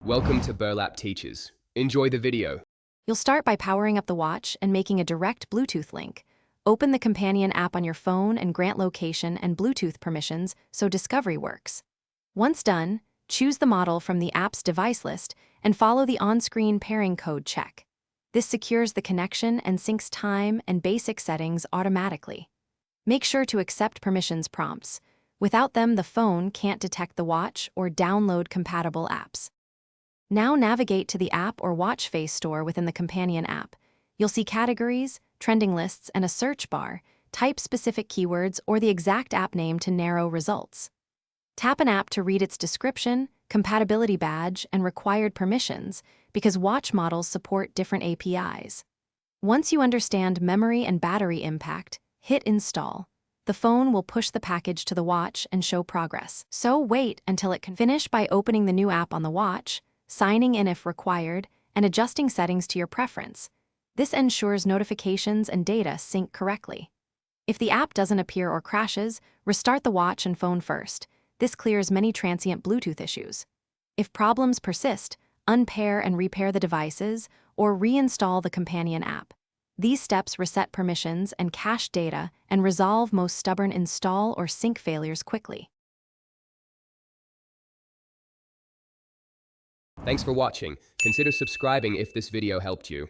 Welcome to Burlap Teachers. Enjoy the video. You'll start by powering up the watch and making a direct Bluetooth link. Open the companion app on your phone and grant location and Bluetooth permissions so discovery works. Once done, choose the model from the app's device list and follow the on-screen pairing code check. This secures the connection and syncs time and basic settings automatically. Make sure to accept permissions prompts. Without them, the phone can't detect the watch or download compatible apps. Now navigate to the app or watch face store within the companion app. You'll see categories, trending lists, and a search bar. Type specific keywords or the exact app name to narrow results. Tap an app to read its description, compatibility badge, and required permissions because watch models support different APIs. Once you understand memory and battery impact, hit install. The phone will push the package to the watch and show progress. So wait until it can finish by opening the new app on the watch, signing in if required, and adjusting settings to your preference. This ensures notifications and data sync correctly. If the app doesn't appear or crashes, restart the watch and phone first. This clears many transient Bluetooth issues. If problems persist, unpair and repair the devices or reinstall the companion app. These steps reset permissions and cache data and resolve most stubborn install or sync failures quickly. Thanks for watching. Consider subscribing if this video helped you.